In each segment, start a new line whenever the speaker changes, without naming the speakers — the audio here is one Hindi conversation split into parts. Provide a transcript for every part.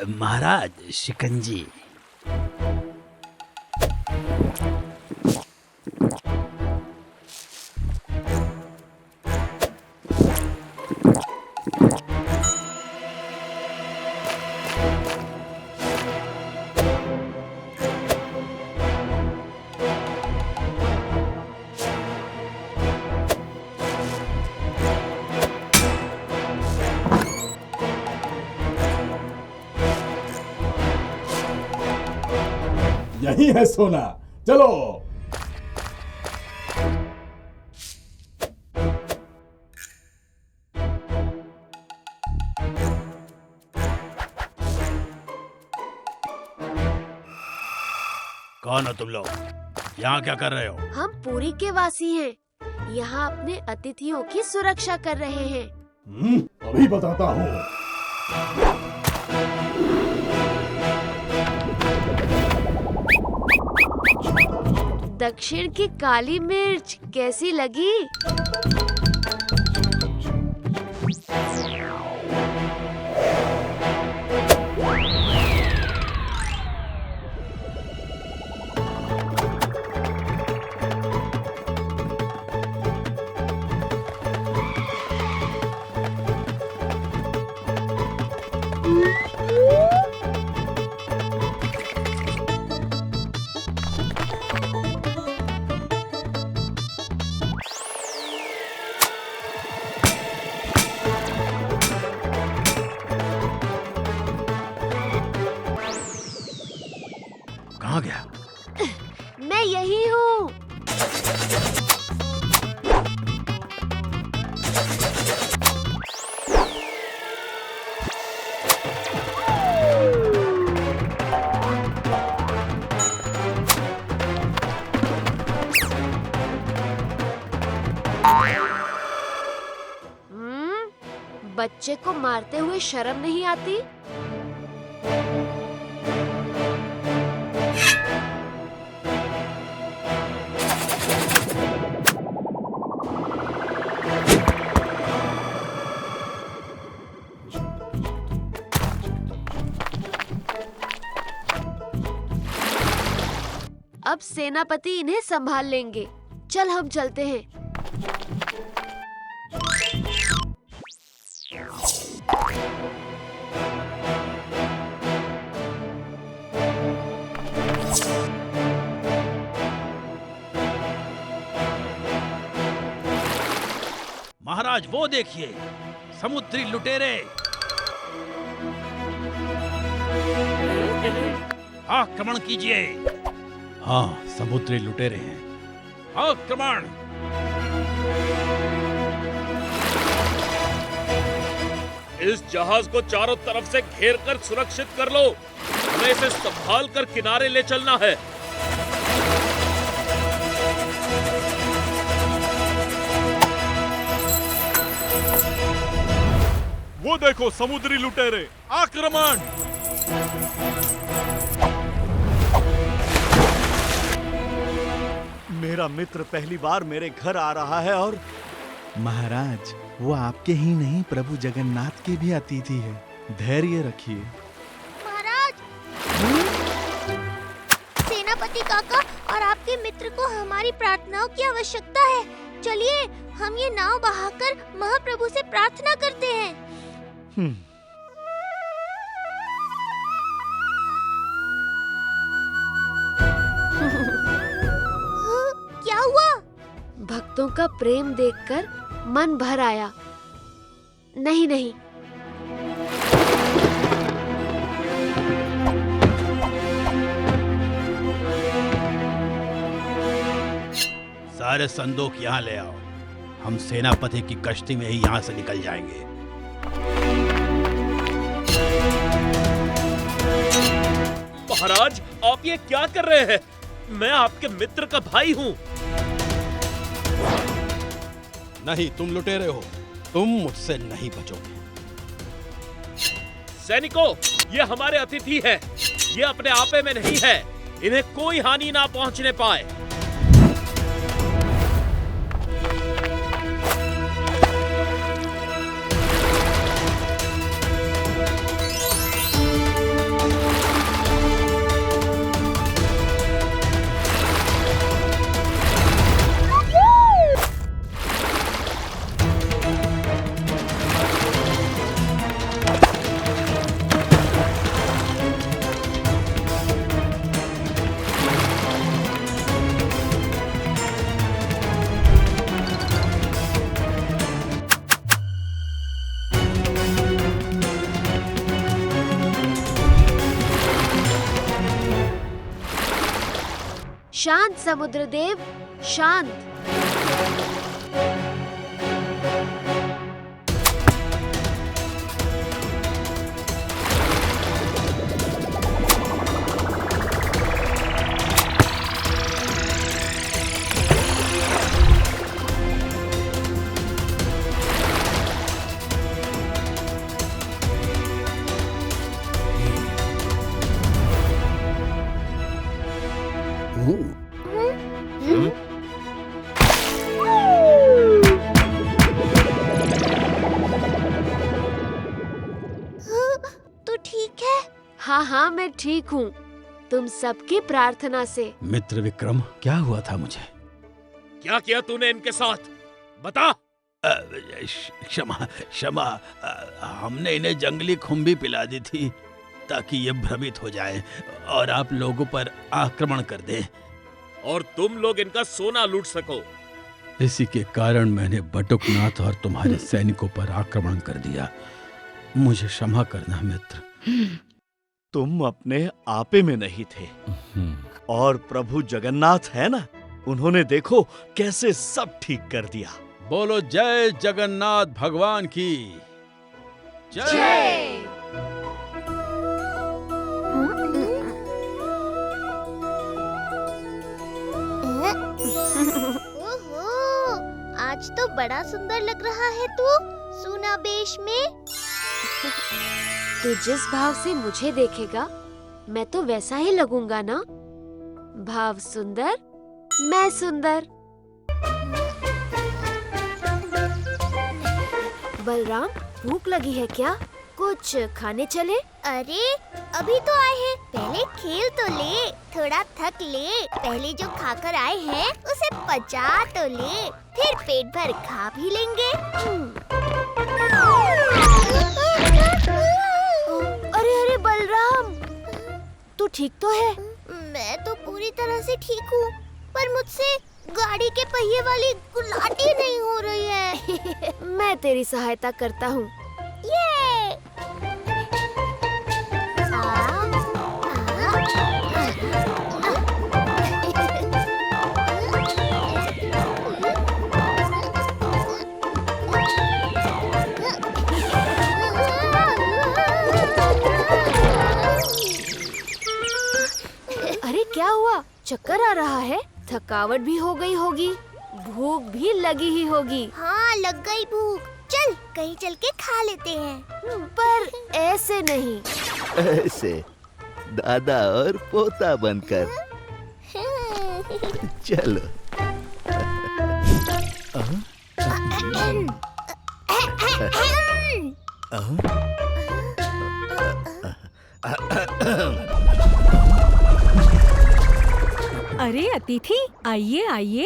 महाराज शिकंजी।
यही है सोना, चलो।
कौन हो तुम लोग? यहाँ क्या कर रहे हो?
हम पुरी के वासी हैं। यहाँ अपने अतिथियों की सुरक्षा कर रहे हैं।
अभी बताता हूँ।
दक्षिण की काली मिर्च कैसी लगी?
कहाँ गया?
मैं यही हूँ। बच्चे को मारते हुए शर्म नहीं आती? अब सेनापति इन्हें संभाल लेंगे। चल हम चलते हैं।
महाराज वो देखिए, समुद्री लुटेरे। आक्रमण कीजिए। हाँ, समुद्री लुटेरे हैं। आक्रमण!
इस जहाज को चारों तरफ से घेर कर सुरक्षित कर लो। हमें इसे संभाल कर किनारे ले चलना है।
वो देखो समुद्री लुटेरे, आक्रमण! मेरा मित्र पहली बार मेरे घर आ रहा है और
महाराज, वो आपके ही नहीं प्रभु जगन्नाथ के भी अतिथि है। धैर्य रखिए।
महाराज, सेनापति काका और आपके मित्र को हमारी प्रार्थनाओं की आवश्यकता है। चलिए हम ये नाव बहाकर महाप्रभु से प्रार्थना करते हैं। क्या हुआ?
भक्तों का प्रेम देखकर मन भर आया। नहीं नहीं,
सारे संदूक यहाँ ले आओ। हम सेनापति की कश्ती में ही यहाँ से निकल जाएंगे।
महाराज, आप ये क्या कर रहे हैं? मैं आपके मित्र का भाई हूँ।
नहीं, तुम लुटेरे हो। तुम मुझसे नहीं बचोगे।
सैनिकों, ये हमारे अतिथि हैं। ये अपने आपे में नहीं है। इन्हें कोई हानि ना पहुंचने पाए।
शांत समुद्र देव, शांत।
तू ठीक है?
हाँ हाँ, मैं ठीक हूँ, तुम सबकी प्रार्थना से।
मित्र विक्रम, क्या हुआ था मुझे?
क्या किया तूने इनके साथ? बता।
क्षमा क्षमा, हमने इन्हें जंगली खुम्बी पिला दी थी ताकि ये भ्रमित हो जाएं और आप लोगों पर आक्रमण कर दें।
और तुम लोग इनका सोना लूट सको।
इसी के कारण मैंने बटुकनाथ और तुम्हारे सैनिकों पर आक्रमण कर दिया। मुझे क्षमा करना मित्र।
तुम अपने आपे में नहीं थे और प्रभु जगन्नाथ है ना, उन्होंने देखो कैसे सब ठीक कर दिया।
बोलो जय जगन्नाथ भगवान की जय।
ओहो, आज तो बड़ा सुंदर लग रहा है तू सूना बेश में।
तू जिस भाव से मुझे देखेगा, मैं तो वैसा ही लगूंगा ना। भाव सुंदर, मैं सुंदर। बलराम, भूख लगी है क्या? कुछ खाने चले?
अरे अभी तो आए हैं, पहले खेल तो ले, थोड़ा थक ले। पहले जो खाकर आए हैं उसे पचा तो ले, फिर पेट भर खा भी लेंगे।
अरे अरे बलराम, तू ठीक तो है?
मैं तो पूरी तरह से ठीक हूँ, पर मुझसे गाड़ी के पहिए वाली गुलाटी नहीं हो रही है।
मैं तेरी सहायता करता हूँ।
ये
अरे क्या हुआ? चक्कर आ रहा है? थकावट भी हो गई होगी, भूख भी लगी ही होगी।
हाँ, लग गई भूख। चल कहीं चल के खा लेते हैं।
पर ऐसे नहीं।
ऐसे दादा और पोता बनकर। चलो।
अरे अतिथि, आइए आइए।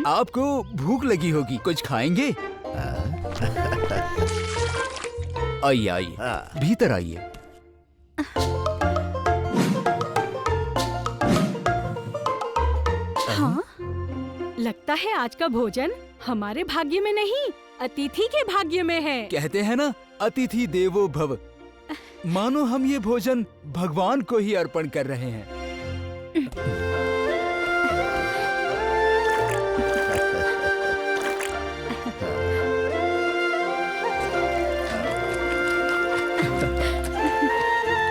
आपको भूख लगी होगी, कुछ खाएंगे? आइए आइए, भीतर आइए।
हाँ, लगता है आज का भोजन हमारे भाग्य में नहीं, अतिथि के भाग्य में है।
कहते हैं ना, अतिथि देवो भव। मानो हम ये भोजन भगवान को ही अर्पण कर रहे हैं।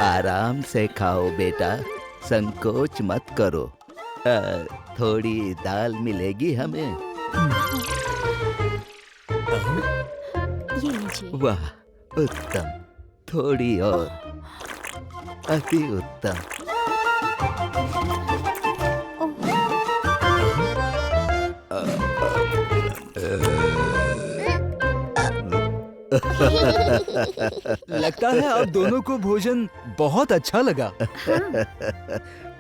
आराम से खाओ बेटा, संकोच मत करो। थोड़ी दाल मिलेगी हमें।
ये लीजिए।
वाह, उत्तम। थोड़ी और। अति उत्तम।
लगता है आप दोनों को भोजन बहुत अच्छा लगा।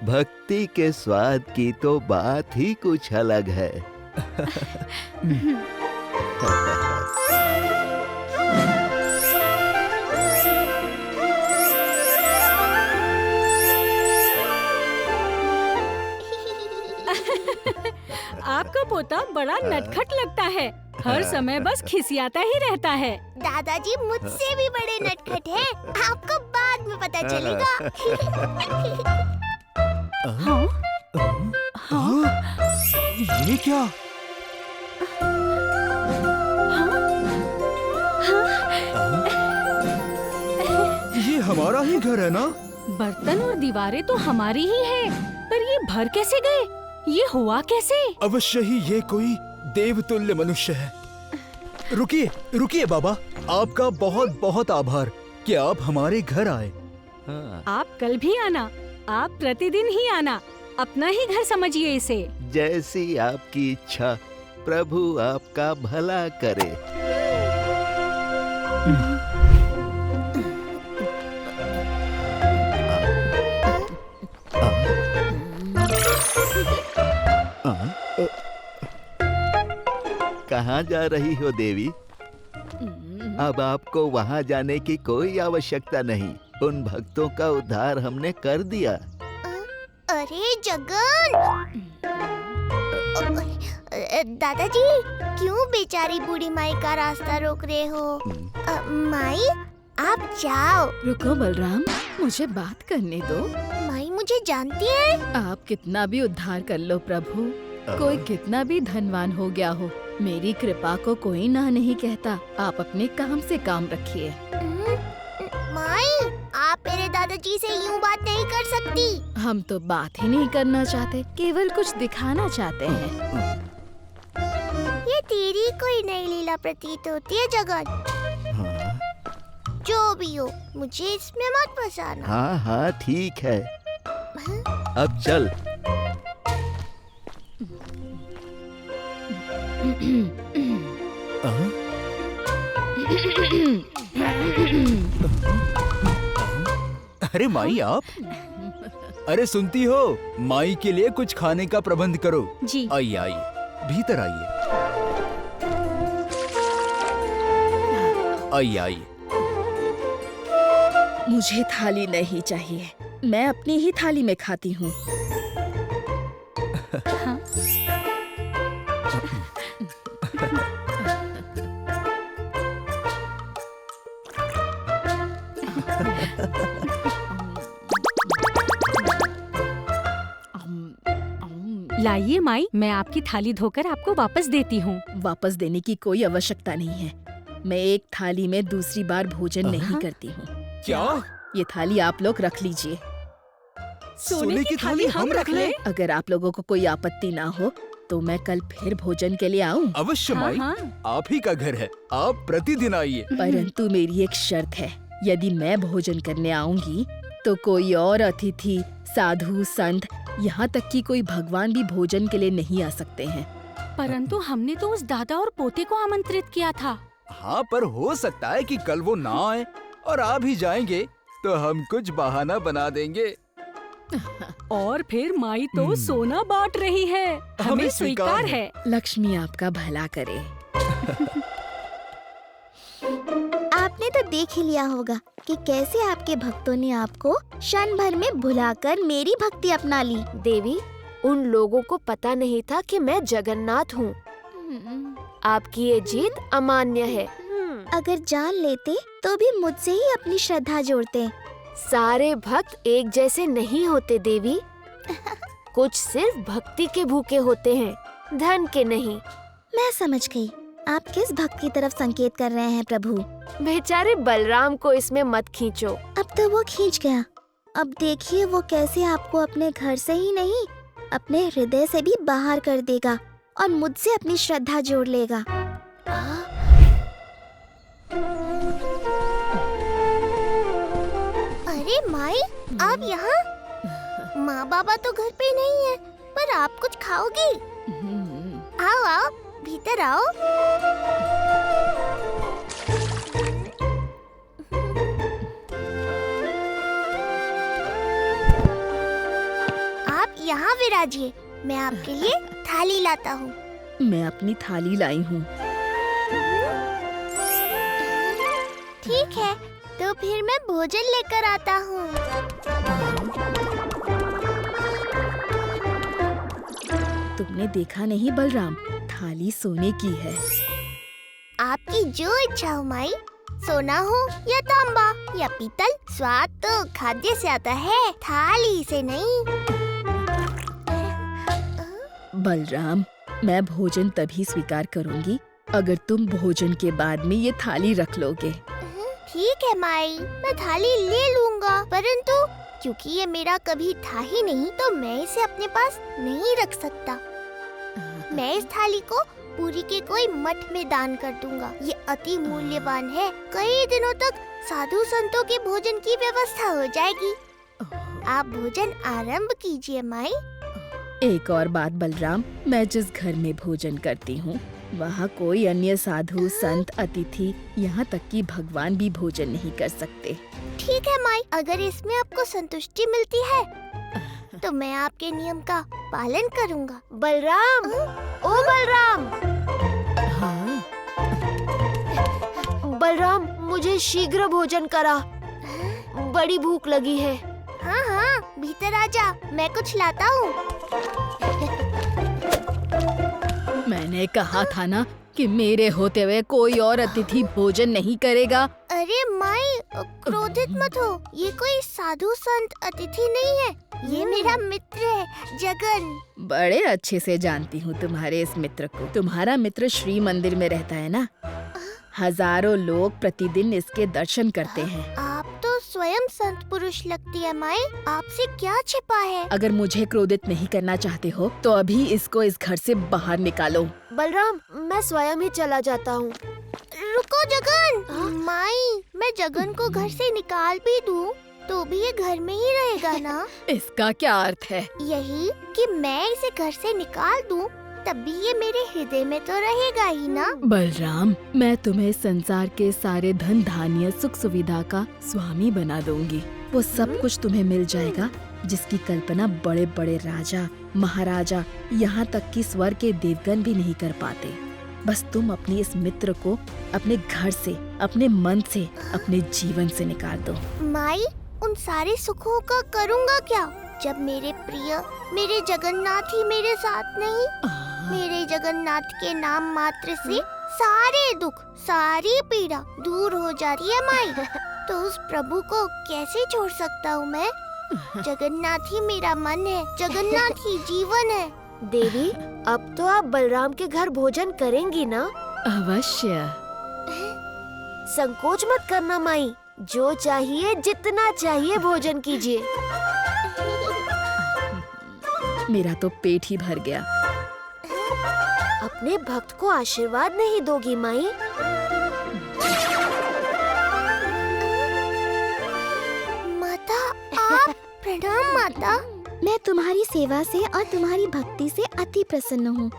भक्ति के स्वाद की तो बात ही कुछ अलग है।
आपका पोता बड़ा नटखट लगता है, हर समय बस खिसियाता ही रहता है।
दादाजी मुझसे भी बड़े नटखट हैं, आपको बाद में पता चलेगा।
हाँ? हाँ?
ये क्या? ये हमारा ही घर है ना?
बर्तन और दीवारें तो हमारी ही है, पर ये भर कैसे गए? ये हुआ कैसे?
अवश्य ही ये कोई देवतुल्य मनुष्य है। रुकिए, रुकिए बाबा, आपका बहुत बहुत आभार कि आप हमारे घर आए।
आप कल भी आना, आप प्रतिदिन ही आना, अपना ही घर समझिए इसे।
जैसी आपकी इच्छा, प्रभु आपका भला करे। कहाँ जा रही हो देवी? अब आपको वहाँ जाने की कोई आवश्यकता नहीं। उन भक्तों का उद्धार हमने कर दिया।
अरे जगन, दादाजी क्यों बेचारी बूढ़ी माई का रास्ता रोक रहे हो? माई आप जाओ।
रुको बलराम, मुझे बात करने दो।
माई मुझे जानती है।
आप कितना भी उद्धार कर लो प्रभु, कोई कितना भी धनवान हो गया हो, मेरी कृपा को कोई ना नहीं कहता। आप अपने काम से काम रखिए।
माई आप मेरे दादाजी से यूं बात नहीं कर सकती।
हम तो बात ही नहीं करना चाहते, केवल कुछ दिखाना चाहते हैं।
ये तेरी कोई नई लीला प्रतीत होती है जगन। जो भी हो, मुझे इसमें मत फंसाना।
हाँ हाँ ठीक है, अब चल।
अरे माई आप? अरे सुनती हो, माई के लिए कुछ खाने का प्रबंध करो।
जी।
आइए आइए, भीतर आइए। आइए आइए।
मुझे थाली नहीं चाहिए, मैं अपनी ही थाली में खाती हूँ।
हाँ? लाइए माई, मैं आपकी थाली धोकर आपको वापस देती हूँ।
वापस देने की कोई आवश्यकता नहीं है। मैं एक थाली में दूसरी बार भोजन नहीं करती हूँ।
क्या?
ये थाली आप लोग रख लीजिए।
सोने की थाली हम रख लें?
अगर आप लोगों को कोई आपत्ति ना हो तो मैं कल फिर भोजन के लिए आऊँ।
अवश्य माई, आप ही का घर है, आप प्रतिदिन आइए।
परंतु मेरी एक शर्त है, यदि मैं भोजन करने आऊंगी तो कोई और अतिथि, साधु, संत, यहाँ तक कि कोई भगवान भी भोजन के लिए नहीं आ सकते हैं।
परंतु हमने तो उस दादा और पोते को आमंत्रित किया था।
हाँ, पर हो सकता है कि कल वो ना आए और आ भी जाएंगे तो हम कुछ बहाना बना देंगे।
और फिर माई तो सोना बांट रही है, हमें स्वीकार है।
लक्ष्मी आपका भला करे।
आपने तो देख ही लिया होगा कि कैसे आपके भक्तों ने आपको क्षण भर में भुलाकर मेरी भक्ति अपना ली।
देवी, उन लोगों को पता नहीं था कि मैं जगन्नाथ हूँ। आपकी ये जीत अमान्य है।
अगर जान लेते तो भी मुझसे ही अपनी श्रद्धा जोड़ते।
सारे भक्त एक जैसे नहीं होते देवी। कुछ सिर्फ भक्ति के भूखे होते हैं, धन के नहीं।
मैं समझ गई, आप किस भक्त की तरफ संकेत कर रहे हैं प्रभु।
बेचारे बलराम को इसमें मत खींचो।
अब तो वो खींच गया। अब देखिए वो कैसे आपको अपने घर से ही नहीं, अपने हृदय से भी बाहर कर देगा और मुझसे अपनी श्रद्धा जोड़ लेगा। अरे माई, आप यहाँ? माँ बाबा तो घर पे नहीं है, पर आप कुछ खाओगी? आओ आओ, भीतर आओ। आप यहाँ विराजिए, मैं आपके लिए थाली लाता हूँ।
मैं अपनी थाली लाई हूँ।
ठीक है, तो फिर मैं भोजन लेकर आता हूँ।
तुमने देखा नहीं बलराम, थाली सोने की है।
आपकी जो इच्छा हो माई, सोना हो या तांबा या पीतल, स्वाद तो खाद्य से आता है, थाली से नहीं।
बलराम, मैं भोजन तभी स्वीकार करूंगी अगर तुम भोजन के बाद में ये थाली रख लोगे।
ठीक है माई, मैं थाली ले लूँगा, परंतु क्योंकि ये मेरा कभी था ही नहीं तो मैं इसे अपने पास नहीं रख सकता। मैं इस थाली को पुरी के कोई मठ में दान कर दूंगा। ये अति मूल्यवान है। कई दिनों तक साधु संतों के भोजन की व्यवस्था हो जाएगी। आप भोजन आरंभ कीजिए माई।
एक और बात बलराम, मैं जिस घर में भोजन करती हूँ वहाँ कोई अन्य साधु संत अतिथि यहाँ तक कि भगवान भी भोजन नहीं कर सकते।
ठीक है माई, अगर इसमें आपको संतुष्टि मिलती है तो मैं आपके नियम का पालन करूँगा।
बलराम, ओ बलराम।
हाँ?
बलराम, मुझे शीघ्र भोजन करा, बड़ी भूख लगी है।
हाँ हाँ, भीतर आजा, मैं कुछ लाता हूँ।
मैंने कहा था ना कि मेरे होते हुए कोई और अतिथि भोजन नहीं करेगा।
अरे माई, क्रोधित मत हो। ये कोई साधु संत अतिथि नहीं है, ये मेरा मित्र है जगन।
बड़े अच्छे से जानती हूँ तुम्हारे इस मित्र को। तुम्हारा मित्र श्री मंदिर में रहता है ना? हजारों लोग प्रतिदिन इसके दर्शन करते हैं।
आप तो स्वयं संत पुरुष लगती है माई, आपसे क्या छिपा है?
अगर मुझे क्रोधित नहीं करना चाहते हो तो अभी इसको इस घर से बाहर निकालो।
बलराम, मैं स्वयं ही चला जाता हूँ।
रुको जगन। माई, मैं जगन को घर से निकाल भी दूँ तो भी ये घर में ही रहेगा ना?
इसका क्या अर्थ है?
यही कि मैं इसे घर से निकाल दूँ तब भी ये मेरे हृदय में तो रहेगा ही ना?
बलराम, मैं तुम्हें संसार के सारे धन धान्य सुख सुविधा का स्वामी बना दूंगी। वो सब कुछ तुम्हें मिल जाएगा जिसकी कल्पना बड़े बड़े राजा महाराजा यहाँ तक कि स्वर्ग के देवगण भी नहीं कर पाते। बस तुम अपने इस मित्र को अपने घर से, अपने मन से, अपने जीवन से निकाल दो।
माई, उन सारे सुखों का करूँगा क्या जब मेरे प्रिय मेरे जगन्नाथ ही मेरे साथ नहीं? मेरे जगन्नाथ के नाम मात्र से सारे दुख, सारी पीड़ा दूर हो जाती है माई। तो उस प्रभु को कैसे छोड़ सकता हूँ मैं? जगन्नाथ ही मेरा मन है, जगन्नाथ ही जीवन है।
देवी, अब तो आप बलराम के घर भोजन करेंगी ना?
अवश्य।
संकोच मत करना माई, जो चाहिए जितना चाहिए भोजन कीजिए।
मेरा तो पेट ही भर गया।
अपने भक्त को आशीर्वाद नहीं दोगी माई?
माता, आप प्रणाम माता।
मैं तुम्हारी सेवा से और तुम्हारी भक्ति से अति प्रसन्न हूँ।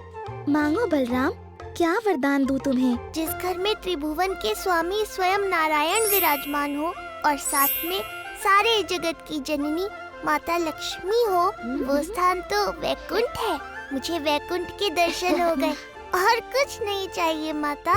मांगो बलराम, क्या वरदान दूँ तुम्हें?
जिस घर में त्रिभुवन के स्वामी स्वयं नारायण विराजमान हो और साथ में सारे जगत की जननी माता लक्ष्मी हो, वो स्थान तो वैकुंठ है। मुझे वैकुंठ के दर्शन हो गए और कुछ नहीं चाहिए माता।